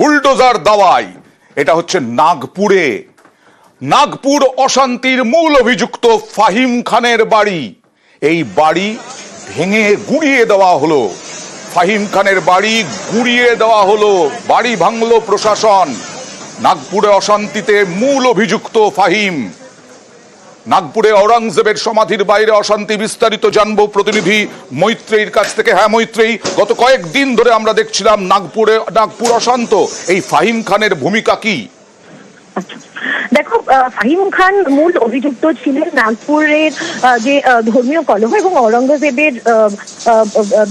Bulldozer দাওয়াই। এটা হচ্ছে নাগপুরে। নাগপুর অশান্তির মূল অভিযুক্ত ফাহিম খানের বাড়ি। এই বাড়ি ভেঙে গুঁড়িয়ে দেওয়া হলো। ফাহিম খানের বাড়ি গুঁড়িয়ে দেওয়া হলো, বাড়ি ভাঙলো প্রশাসন। নাগপুরে অশান্তিতে মূল অভিযুক্ত ফাহিম। নাগপুরে ঔরঙ্গজেবের সমাধির বাইরে অশান্তি, বিস্তারিত জানবো প্রতিনিধি মৈত্রেয়ীর কাছ থেকে। হ্যাঁ মৈত্রেয়ী, গত কয়েকদিন ধরে আমরা দেখছিলাম নাগপুর অশান্ত। এই ফাহিম খানের ভূমিকা কি? দেখো, ফাহিম খান মূল অভিযুক্ত ছিলেন নাগপুরের যে ধর্মীয় কলহ এবং ঔরঙ্গজেবের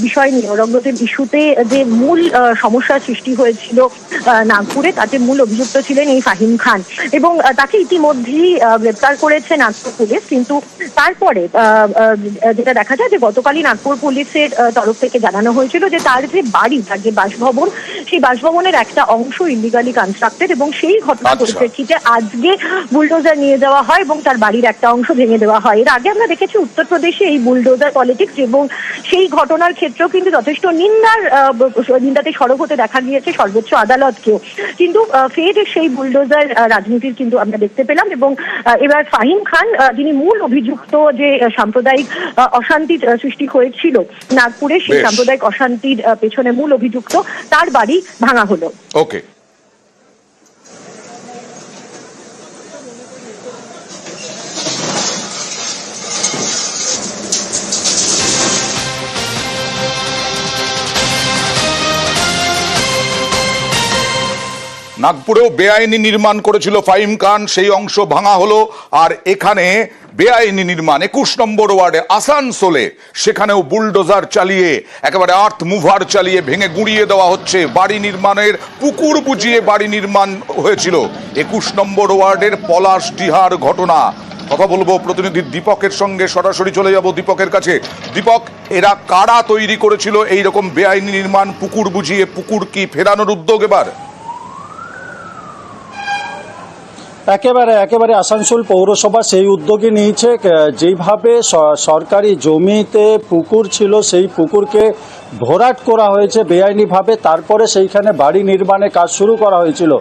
বিষয় নিয়ে, ঔরঙ্গজেব ইস্যুতে যে মূল সমস্যার সৃষ্টি হয়েছিল নাগপুরে, তাতে মূল অভিযুক্ত ছিলেন এই ফাহিম খান এবং তাকে ইতিমধ্যেই গ্রেপ্তার করেছে নাগপুর পুলিশ। কিন্তু তারপরে যেটা দেখা যায় যে গতকালই নাগপুর পুলিশের তরফ থেকে জানানো হয়েছিল যে তার যে বাড়ি, তার যে বাসভবন, সেই বাসভবনের একটা অংশ ইলিগালি কনস্ট্রাক্টেড এবং সেই ঘটনার পরিপ্রেক্ষিতে আজকে বুলডোজার নিয়ে যাওয়া হয় এবং তার বাড়ির একটা অংশ ভেঙে দেওয়া হয়। এর আগে আমরা দেখেছি উত্তরপ্রদেশে এই বুলডোজার পলিটিক্স এবং সেই ঘটনার ক্ষেত্রেও কিন্তু যথেষ্ট নিন্দাতে সরব হতে দেখা গিয়েছে সর্বোচ্চ আদালতকেও। কিন্তু ফের সেই বুলডোজার রাজনীতির কিন্তু আমরা দেখতে পেলাম এবং এবার ফাহিম খান, যিনি মূল অভিযুক্ত যে সাম্প্রদায়িক অশান্তির সৃষ্টি হয়েছিল নাগপুরে, সেই সাম্প্রদায়িক অশান্তির পেছনে মূল অভিযুক্ত, তার বাড়ি ভাঙা হলো। ওকে, নাগপুরেও বেআইনি নির্মাণ করেছিল ফাহিম খান, সেই অংশ ভাঙা হলো। আর এখানে বেআইনি নির্মাণ 21 নম্বর ওয়ার্ডে আসানসোলে, সেখানেও বুলডোজার চালিয়ে, একেবারে আর্থ মুভার চালিয়ে ভেঙে গুঁড়িয়ে দেওয়া হচ্ছে। বাড়ি নির্মাণের পুকুর বুঝিয়ে বাড়ি নির্মাণ হয়েছিল। 21 নম্বর ওয়ার্ডের পলাশডিহার ঘটনা। কথা বলবো প্রতিনিধি দীপকের সঙ্গে, সরাসরি চলে যাব দীপকের কাছে। দীপক, এরা কারা তৈরি করেছিল এইরকম বেআইনি নির্মাণ, পুকুর বুঝিয়ে? পুকুর কি ফেরানোর উদ্যোগ এবার? একেবারে আসানসোল পৌরসভা সেই উদ্যোগে নিয়েছে। যেইভাবে সরকারি জমিতে পুকুর ছিল, সেই পুকুরকে ভরাট করা হয়েছে বেআইনিভাবে, তারপরে সেইখানে বাড়ি নির্মাণের কাজ শুরু করা হয়েছিল।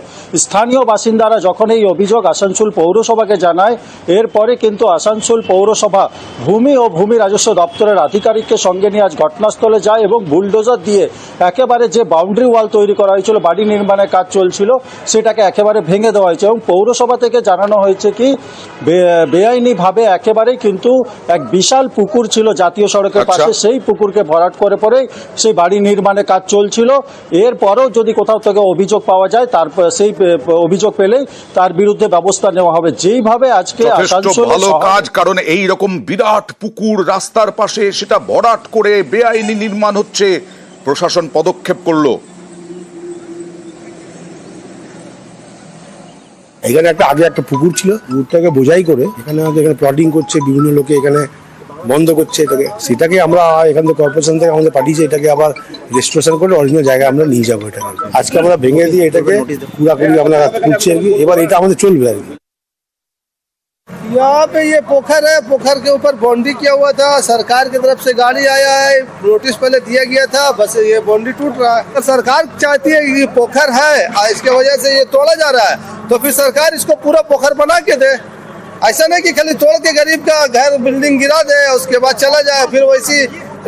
স্থানীয় বাসিন্দারা যখন এই অভিযোগ আসানসোল পৌরসভাকে জানায়, এরপরে কিন্তু আসানসোল পৌরসভা ভূমি ও ভূমি রাজস্ব দপ্তরের আধিকারিককে সঙ্গে নিয়ে আজ ঘটনাস্থলে যায় এবং বুলডোজার দিয়ে একেবারে যে বাউন্ডারি ওয়াল তৈরি করা হয়েছিল, বাড়ি নির্মাণের কাজ চলছিল, সেটাকে একেবারে ভেঙে দেওয়া হয়েছে। এবং পৌরসভা থেকে জানানো হয়েছে কি বেআইনিভাবে একেবারেই কিন্তু এক বিশাল পুকুর ছিল জাতীয় সড়কের পাশে, সেই পুকুরকে ভরাট করে পরে সেই বাড়ি নির্মাণের কাজ চলছিল। এরপরেও যদি কোথাও থেকে অভিযোগ পাওয়া যায়, তারপর সেই অভিযোগ পেলেই তার বিরুদ্ধে ব্যবস্থা নেওয়া হবে। যেইভাবে আজকে ভালো কাজ, কারণ এই রকম বিরাট পুকুর রাস্তার পাশে, সেটা ভরাট করে বেআইনি নির্মাণ হচ্ছে, প্রশাসন পদক্ষেপ করলো। এখানে আগে একটা পুকুর ছিল, পুকুরটাকে বোঝাই করে এখানে প্লটিং করছে, বিভিন্ন লোকে এখানে বন্ধ করছে এটাকে। সেটাকে আমরা এখান থেকে কর্পোরেশন থেকে আমাদের পাঠিয়েছে, এটাকে আবার রেস্টোরেশন করে অরিজিনাল জায়গায় আমরা নিয়ে যাবো। এটাকে আজকে আমরা ভেঙে দিয়ে এটাকে পুরাপুরি আমরা করছি আর কি। এবার এটা আমাদের চলবে আর কি। यहाँ पे ये पोखर है, पोखर के ऊपर बाउंड्री किया हुआ था, सरकार की तरफ से गाड़ी आया है, नोटिस पहले दिया गया था, बस ये बाउंड्री टूट रहा है। सरकार चाहती है कि पोखर है, इसके वजह से ये तोड़ा जा रहा है, तो फिर सरकार इसको पूरा पोखर बना के दे। ऐसा नहीं कि खाली तोड़ के गरीब का घर बिल्डिंग गिरा दे, उसके बाद चला जाए, फिर वैसी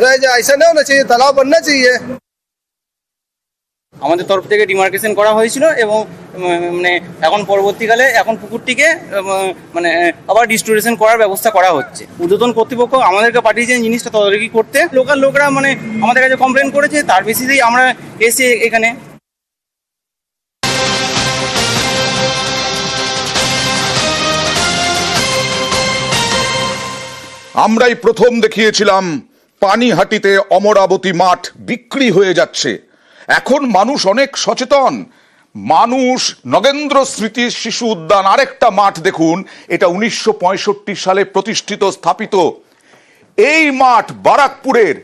रह जाए। ऐसा नहीं होना चाहिए, तालाब बनना चाहिए। আমাদের তরফ থেকে ডিমার্কেশন করা হয়েছিল এবং মানে এখন পরবর্তীকালে এখন পুকুরটিকে মানে আবার রিস্টোরেশন করার ব্যবস্থা করা হচ্ছে। ঊর্ধ্বতন কর্তৃপক্ষ আমাদেরকে পাঠিয়েছেন জিনিসটা তদারকি করতে। লোকাল লোকরা মানে আমাদের কাছে কমপ্লেন করেছে, তার বেসিসেই আমরা এসে এখানে। আমরাই প্রথম দেখিয়েছিলাম পানিহাটিতে অমরাবতী মাঠ বিক্রি হয়ে যাচ্ছে। এখন মানুষ অনেক সচেতন। মানুষ নগেন্দ্র স্মৃতি শিশু উদ্যান, আরেকটা মাঠ দেখুন, এটা 1965 সালে প্রতিষ্ঠিত স্থাপিত এই মাঠ বারাকপুরের।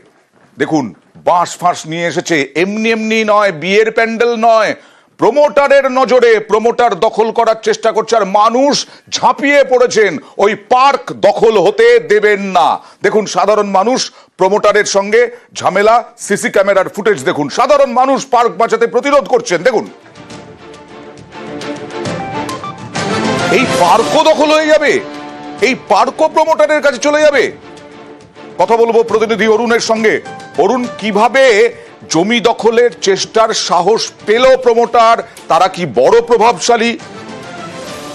দেখুন বাঁশ ফাঁস নিয়ে এসেছে, এমনি এমনি নয়, বিয়ের প্যান্ডেল নয়, প্রমোটারের নজরে প্রমোটার দখল করার চেষ্টা করছে, আর মানুষ ঝাঁপিয়ে পড়েছেন। ওই পার্ক দখল হতে দেবেন না। দেখুন সাধারণ মানুষ প্রমোটারের সঙ্গে ঝামেলা, সিসি ক্যামেরার ফুটেজ দেখুন, সাধারণ মানুষ পার্ক বাঁচাতে প্রতিরোধ করছেন। দেখুন এই পার্কও দখল হয়ে যাবে, এই পার্কও প্রমোটারের কাছে চলে যাবে। কথা বলবো প্রতিনিধি অরুণের সঙ্গে। অরুণ, কিভাবে জমি দখলের চেষ্টার সাহস পেল প্রমোটার? তারা কি বড় প্রভাবশালী?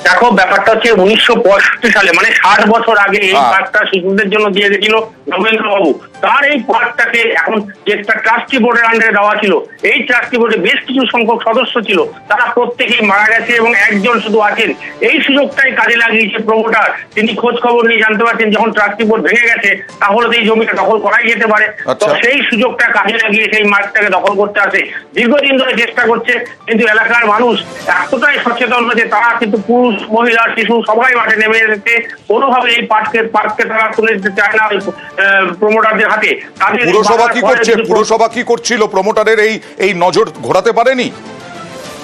দেখো, ব্যাপারটা হচ্ছে 1965 সালে, মানে 60 বছর আগে এই পার্কটা শিশুদের জন্য দিয়ে গেছিল নবেন্দ্রবাবু। তার এই পার্কটাকে এখন যে একটা ট্রাস্টি বোর্ডের আন্ডারে দেওয়া ছিল, এই ট্রাস্টি বোর্ডে বেশ কিছু সংখ্যক সদস্য ছিল, তারা প্রত্যেকেই মারা গেছে এবং একজন শুধু আছেন। এই সুযোগটাই কাজে লাগিয়েছে প্রমোটার। তিনি খোঁজ খবর নিয়ে জানতে পারছেন যখন ট্রাস্টি বোর্ড ভেঙে গেছে তাহলে তো এই জমিটা দখল করাই যেতে পারে। তো সেই সুযোগটা কাজে লাগিয়ে সেই মাঠটাকে দখল করতে আসে। দীর্ঘদিন ধরে চেষ্টা করছে, কিন্তু এলাকার মানুষ এতটাই সচেতন হয়েছে, তারা কিন্তু পুরুষ, মহিলা, শিশু সবাই মাঠে নেমে এসেছে। কোনোভাবে এই পার্ককে তারা তুলে দিতে চায় না প্রমোটারদের হাতে। পুরসভা কি করছে? পুরসভা কি করছিল? প্রমোটারের এই নজর ঘোরাতে পারেনি?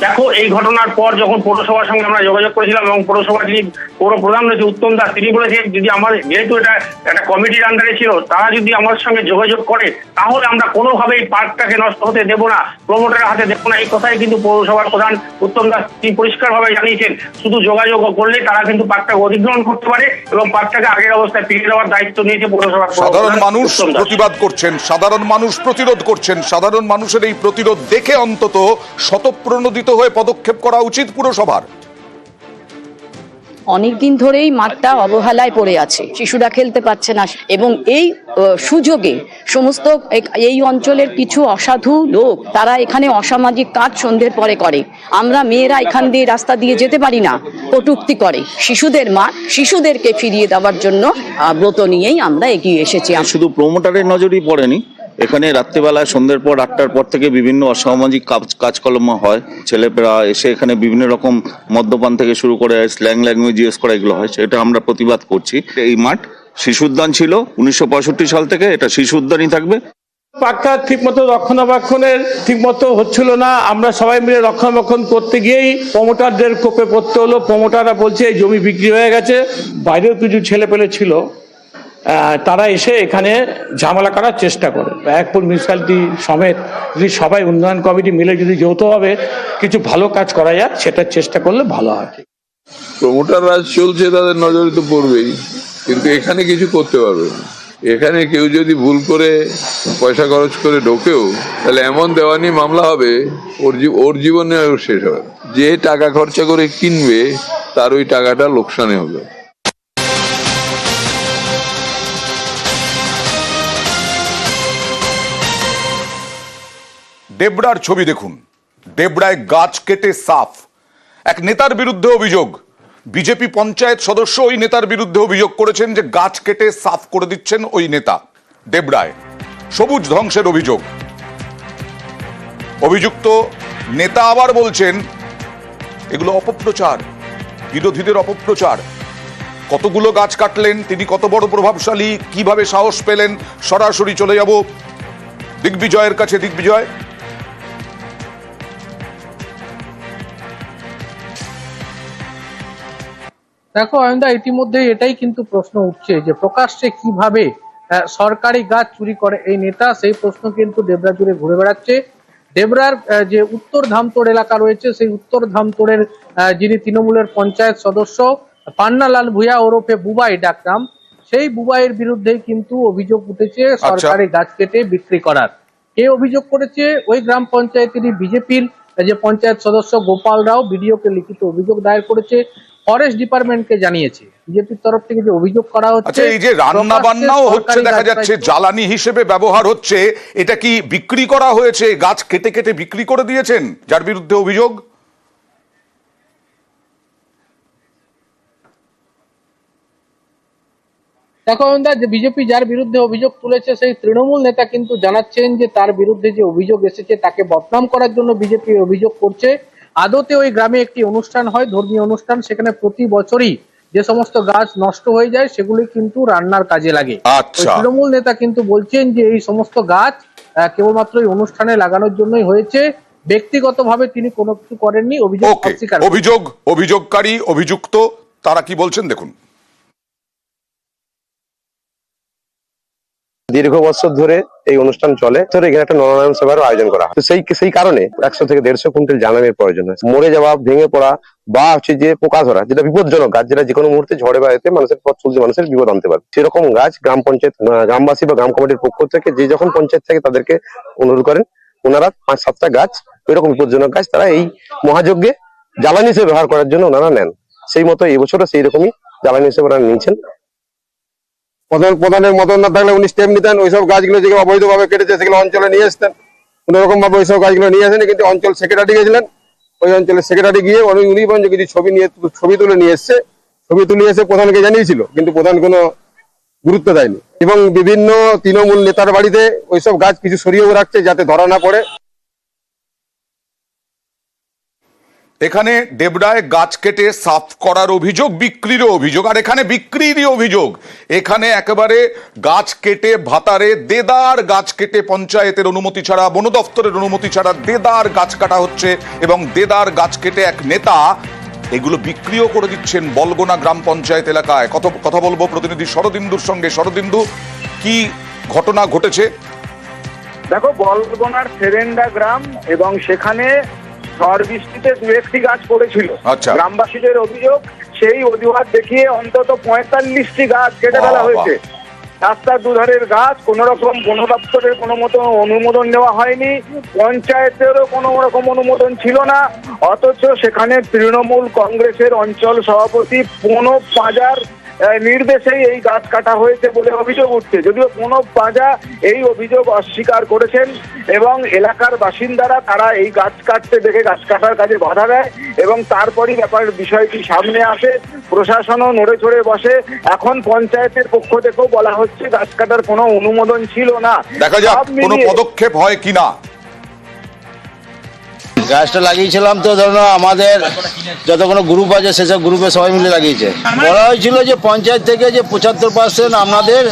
দেখো, এই ঘটনার পর যখন পৌরসভার সঙ্গে আমরা যোগাযোগ করেছিলাম এবং পৌরসভা যিনি পৌর প্রধান রয়েছে উত্তম দাস, তিনি বলেছেন যদি আমাদের, যেহেতু এটা একটা কমিটির আন্ডারে ছিল, তারা যদি আমার সঙ্গে যোগাযোগ করে তাহলে আমরা কোনোভাবে এই পার্কটাকে নষ্ট হতে দেবো না, প্রমোটারের হাতে দেবো না। এই কথাই কিন্তু পৌরসভার প্রধান উত্তম দাস তিনি পরিষ্কারভাবে জানিয়েছেন। শুধু যোগাযোগ করলে তারা কিন্তু পার্কটাকে অধিগ্রহণ করতে পারে এবং পার্কটাকে আগের অবস্থায় ফিরিয়ে দেওয়ার দায়িত্ব নিয়েছে পৌরসভার। সাধারণ মানুষ প্রতিবাদ করছেন, সাধারণ মানুষ প্রতিরোধ করছেন। সাধারণ মানুষের এই প্রতিরোধ দেখে অন্তত স্বতঃপ্রণোদিত হয়ে পদক্ষেপ করা উচিত পুরসভার। অনেকদিন ধরেই মাঠটা অবহেলায় পড়ে আছে, শিশুরা খেলতে পারছে না এবং এই সুযোগে সমস্ত এই অঞ্চলের কিছু অসাধু লোক তারা এখানে অসামাজিক কাজ সন্ধ্যের পরে করে। আমরা মেয়েরা এখান দিয়ে রাস্তা দিয়ে যেতে পারি না, কটূক্তি করে। শিশুদের মাঠ, শিশুদেরকে ফিরিয়ে দেওয়ার জন্য ব্রত নিয়েই আমরা এগিয়ে এসেছি। শুধু প্রমোটারের নজরই পড়েনি, এখানে রাত্রিবেলায় সন্ধ্যের পর 8টার পর থেকে বিভিন্ন অসামাজিক কাজকর্ম হয়। ছেলেপেরা এসে এখানে বিভিন্ন রকম মদ্যপান থেকে শুরু করে স্ল্যাং ল্যাঙ্গুয়েজ ইউজ করা এগুলো হয়, সেটা আমরা প্রতিবাদ করছি। এই মাঠ শিশু উদ্যান ছিল 1965 সাল থেকে, এটা শিশু উদ্যানই থাকবে। পার্কটা ঠিকমতো রক্ষণাবেক্ষণের ঠিকমতো হচ্ছিল না। আমরা সবাই মিলে রক্ষণাবেক্ষণ করতে গিয়েই প্রমোটারদের কোপে পড়তে হলো। প্রমোটাররা বলছে এই জমি বিক্রি হয়ে গেছে। বাইরেও কিছু ছেলেপেলে ছিল, তারা এসে এখানে ঝামেলা করার চেষ্টা করে। ব্যারাকপুর মিউনিসিপ্যালিটি সমেত যদি সবাই উন্নয়ন কমিটি মিলে যদি যৌথভাবে কিছু ভালো কাজ করা যায়, সেটার চেষ্টা করলে ভালো হয়। প্রমোটার রাজ চলছে, তাদের নজরে তো পড়বেই, কিন্তু এখানে কিছু করতে পারবে না। এখানে কেউ যদি ভুল করে পয়সা খরচ করে ঢোকেও, তাহলে এমন দেওয়ানি মামলা হবে ওর জীবনে শেষ হবে। যে টাকা খরচা করে কিনবে তার ওই টাকাটা লোকসানে হবে। ডেবরার ছবি দেখুন। ডেবরায় গাছ কেটে সাফ। এক নেতার বিরুদ্ধে অভিযোগ, বিজেপি পঞ্চায়েত সদস্য ওই নেতার বিরুদ্ধে অভিযোগ করেছেন যে গাছ কেটে সাফ করে দিচ্ছেন ওই নেতা। ডেবরায় সবুজ ধ্বংসের অভিযোগ। অভিযুক্ত নেতা আবার বলছেন এগুলো অপপ্রচার, বিরোধীদের অপপ্রচার। কতগুলো গাছ কাটলেন তিনি, কত বড় প্রভাবশালী, কিভাবে সাহস পেলেন, সরাসরি চলে যাব দিগ্বিজয়ের কাছে। দিগ্বিজয়, দেখো অয়নদা, ইতিমধ্যে এটাই কিন্তু প্রশ্ন উঠছে যে প্রকাশ্যে কিভাবে সরকারি গাছ চুরি করে এই নেতা, সেই প্রশ্ন কিন্তু ডেবরা জুড়ে ঘুরে বেড়াচ্ছে। ডেবরার যে উত্তর ধামতোড় এলাকা রয়েছে, সেই উত্তর ধামতোড়ের যিনি তৃণমূলের পঞ্চায়েত সদস্য পান্নালাল ভূঁইয়া ওরফে বুবাই ডাকনাম, সেই বুবাইয়ের বিরুদ্ধে কিন্তু অভিযোগ উঠেছে সরকারি গাছ কেটে বিক্রি করার। কে অভিযোগ করেছে? ওই গ্রাম পঞ্চায়েতেরই বিজেপির যে পঞ্চায়েত সদস্য গোপাল রাও বিডিওকে লিখিত অভিযোগ দায়ের করেছে, ফরেস্ট ডিপার্টমেন্টকে জানিয়েছে। বিজেপির তরফ থেকে যে অভিযোগ করা হচ্ছে, এই যে রান্না বান্নাও হচ্ছে, দেখা যাচ্ছে জ্বালানি হিসেবে ব্যবহার হচ্ছে, এটা কি বিক্রি করা হয়েছে? গাছ কেটে কেটে বিক্রি করে দিয়েছেন যার বিরুদ্ধে অভিযোগ? দেখো যে বিজেপি যার বিরুদ্ধে অভিযোগ তুলেছে, সেই তৃণমূল নেতা কিন্তু জানাচ্ছেন যে তার বিরুদ্ধে যে অভিযোগ এসেছে তাকে বদনাম করার জন্য বিজেপি অভিযোগ করছে। আদতে ওই গ্রামে একটি অনুষ্ঠান হয়, ধর্মীয় অনুষ্ঠান, সেখানে প্রতি বছরই যে সমস্ত গাছ নষ্ট হয়ে যায় সেগুলি কিন্তু রান্নার কাজে লাগে। তৃণমূল নেতা কিন্তু বলছেন যে এই সমস্ত গাছ কেবলমাত্র এই অনুষ্ঠানে লাগানোর জন্যই হয়েছে, ব্যক্তিগতভাবে তিনি কোনো কিছু করেননি। অভিযোগকারী অভিযুক্ত তারা কি বলছেন দেখুন। দীর্ঘ বছর ধরে এই অনুষ্ঠান চলে, ধরে এখানে একটা নরনারায়ণ সভার আয়োজন করা হয়। তো সেই কারণে 100 থেকে 150 কুইন্টাল জ্বালানির প্রয়োজন হয়। মরে যাওয়া, ভেঙে পড়া বা হচ্ছে যে পোকা ধরা, যেটা বিপজ্জনক গাছ, যেটা যে কোনো মুহূর্তে ঝড়ে বাড়িতে মানুষের পথ চলতে মানুষের বিপদ আনতে পারে, সেরকম গাছ গ্রাম পঞ্চায়েত, গ্রামবাসী বা গ্রাম কমিটির পক্ষ থেকে যে যখন পঞ্চায়েত থেকে তাদেরকে অনুরোধ করেন, ওনারা 5-7টা গাছ এরকম বিপজ্জনক গাছ তারা এই মহাযজ্ঞে জ্বালানি হিসেবে ব্যবহার করার জন্য ওনারা নেন। সেই মতো এই বছরও সেই রকমই জ্বালানি হিসেবে ওনারা নিয়েছেন। প্রধানের মতন না থাকলে উনি স্টেপ নিতেন, ওইসব গাছগুলো যেগুলো অবৈধভাবে কেটেছে সেগুলো অঞ্চলে নিয়ে আসতেন। কোন রকম ভাবে ওইসব গাছগুলো নিয়ে আসেনি, কিন্তু অঞ্চল সেক্রেটারি গেছিলেন, ওই অঞ্চলের সেক্রেটারি গিয়ে উনি কিছু ছবি তুলে নিয়ে এসছে, ছবি তুলে এসে প্রধানকে জানিয়েছিল, কিন্তু প্রধান কোনো গুরুত্ব দেয়নি। এবং বিভিন্ন তৃণমূল নেতার বাড়িতে ওইসব গাছ কিছু সরিয়েও রাখছে যাতে ধরা না পড়ে। এখানে ডেবরায় গাছ কেটে সাফ করার অভিযোগ, বিক্রিরও অভিযোগ, আর এখানে বিক্রিরই অভিযোগ। এখানে একেবারে গাছ কেটে ভাতারে দেদার গাছ কেটে পঞ্চায়েতের অনুমতি ছাড়া, বন দফতরের অনুমতি ছাড়া দেদার গাছ কাটা হচ্ছে, এবং দেদার গাছ কেটে এক নেতা এগুলো বিক্রিও করে দিচ্ছেন বলগোনা গ্রাম পঞ্চায়েত এলাকায়। কথা বলবো প্রতিনিধি শরদিন্দুর সঙ্গে। শরদিন্দু, কি ঘটনা ঘটেছে? দেখো, বলগোনার সেরেন্ডা গ্রাম, এবং সেখানে ঝড় বৃষ্টিতে 2-1টি গাছ পড়েছিল। গ্রামবাসীদের অভিযোগ, সেই অজুহাত দেখিয়ে অন্তত 45টি গাছ কেটে ফেলা হয়েছে। রাস্তার দুধারের গাছ, কোন রকম বন দপ্তরের কোনো মতো অনুমোদন নেওয়া হয়নি, পঞ্চায়েতেরও কোনো রকম অনুমোদন ছিল না, অথচ সেখানে তৃণমূল কংগ্রেসের অঞ্চল সভাপতি প্রণব পাঁজার নির্দেশেই এই গাছ কাটা হয়েছে বলে অভিযোগ উঠছে। যদিও প্রণব পাঁজা এই অভিযোগ অস্বীকার করেছেন, এবং এলাকার বাসিন্দারা তারা এই গাছ কাটতে দেখে গাছ কাটার কাজে বাধা দেয়, এবং তারপরই বিষয়টি সামনে আসে। প্রশাসনও নড়ে চড়ে বসে। এখন পঞ্চায়েতের পক্ষ থেকেও বলা হচ্ছে গাছ কাটার কোনো অনুমোদন ছিল না। দেখা যাক কোনো পদক্ষেপ হয় কিনা। গাছটা লাগিয়েছিলাম, তো ধরো আমাদের যত কোনো গ্রুপ আছে সেসব গ্রুপে সবাই মিলে লাগিয়েছে। বলা হয়েছিল যে পঞ্চায়েত থেকে যে 75% আপনাদের,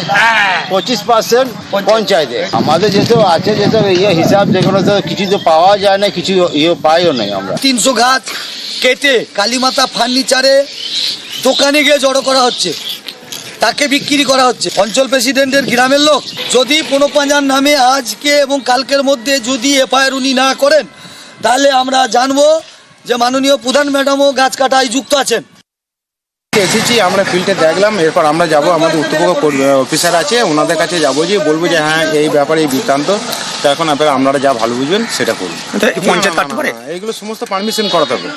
25% পঞ্চায়েতে। আমাদের যেসব আছে, যেসব হিসাব যেগুলো তো কিছু তো পাওয়া যায় না, কিছু পাইও নাই। আমরা 300 গাছ কেটে কালীমাতা ফার্নিচারে দোকানে গিয়ে জড়ো করা হচ্ছে, তাকে বিক্রি করা হচ্ছে। অঞ্চল প্রেসিডেন্টের গ্রামের লোক যদি প্রণব পাঁজার নামে আজকে এবং কালকের মধ্যে যদি এফআইআর উনি না করেন, তাহলে আমরা জানবো যে মাননীয় প্রধান ম্যাডামও গাছ কাটায় যুক্ত আছেন। এসেছি, আমরা ফিল্ডে দেখলাম, এরপর আমরা যাব, আমাদের উত্তরপক্ষ অফিসার আছে ওনাদের কাছে যাবো, যে বলবো যে হ্যাঁ এই ব্যাপারে এই বৃত্তান্ত, এখন আপনারা যা ভালো বুঝবেন সেটা করুন। পঞ্চায়েত কাটতে পারে, এইগুলো সমস্ত পারমিশন করাতে হবে,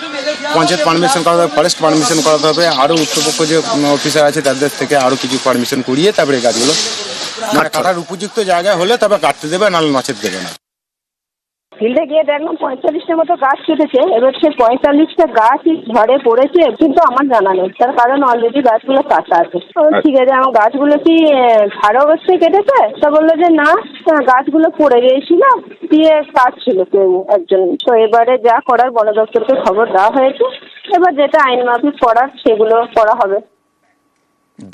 পঞ্চায়েত পারমিশন করাতে হবে, ফরেস্ট পারমিশন করাতে হবে, আরও উত্তরপক্ষ যে অফিসার আছে তাদের থেকে আরও কিছু পারমিশন করিয়ে তারপরে এই গাছগুলো কাটার উপযুক্ত জায়গা হলে তবে কাটতে দেবে, নাহলে নচেত দেবে না। ফিল্ডে গিয়ে দেখলাম 45টার মতো গাছ কেটেছে। এবার সে 45টা গাছই ঝড়ে পড়েছে, কিন্তু আমার জানা নেই, তার কারণ অলরেডি গাছগুলো কাটা আছে। ঠিক আছে, আমার গাছগুলো কি ঝাড় অবস্থায় কেটেছে? তা বললো যে না, গাছগুলো পড়ে গিয়েছিল, দিয়ে কাটছিল কেউ একজন। তো এবারে যা করার বন দপ্তরকে খবর দেওয়া হয়েছে, এবার যেটা আইন মাফিক করার সেগুলো করা হবে।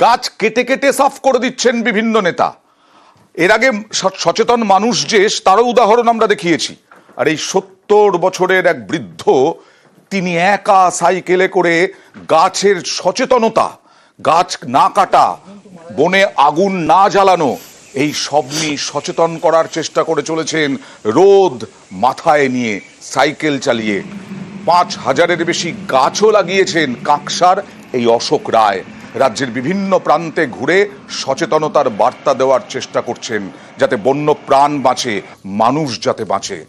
গাছ কেটে কেটে সাফ করে দিচ্ছেন বিভিন্ন নেতা। এর আগে সচেতন মানুষ যে, তারও উদাহরণ আমরা দেখিয়েছি। আর এই 70 বছরের এক বৃদ্ধ, তিনি একা সাইকেলে করে গাছের সচেতনতা, গাছ না কাটা, বনে আগুন না জ্বালানো, এই সব নিয়ে সচেতন করার চেষ্টা করে চলেছেন, রোদ মাথায় নিয়ে সাইকেল চালিয়ে। 5000-এর বেশি গাছও লাগিয়েছেন কাকসার এই অশোক রায়। রাজ্যের বিভিন্ন প্রান্তে ঘুরে সচেতনতার বার্তা দেওয়ার চেষ্টা করছেন, যাতে বন্য প্রাণ বাঁচে, মানুষ যাতে বাঁচে।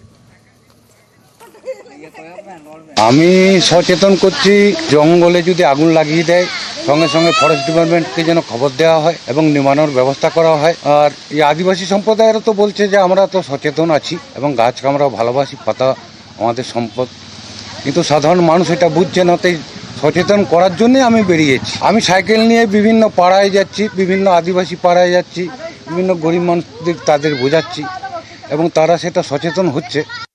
আমি সচেতন করছি, জঙ্গলে যদি আগুন লাগিয়ে দেয় সঙ্গে সঙ্গে ফরেস্ট ডিপার্টমেন্টকে যেন খবর দেওয়া হয় এবং নির্মাণের ব্যবস্থা করা হয়। আর এই আদিবাসী সম্প্রদায়েরও তো বলছে যে আমরা তো সচেতন আছি এবং গাছকে আমরা ভালোবাসি, পাতা আমাদের সম্পদ, কিন্তু সাধারণ মানুষ এটা বুঝছে না। তাই সচেতন করার জন্যে আমি বেরিয়েছি। আমি সাইকেল নিয়ে বিভিন্ন পাড়ায় যাচ্ছি, বিভিন্ন আদিবাসী পাড়ায় যাচ্ছি, বিভিন্ন গরিব মানুষদের তাদের বোঝাচ্ছি এবং তারা সেটা সচেতন হচ্ছে।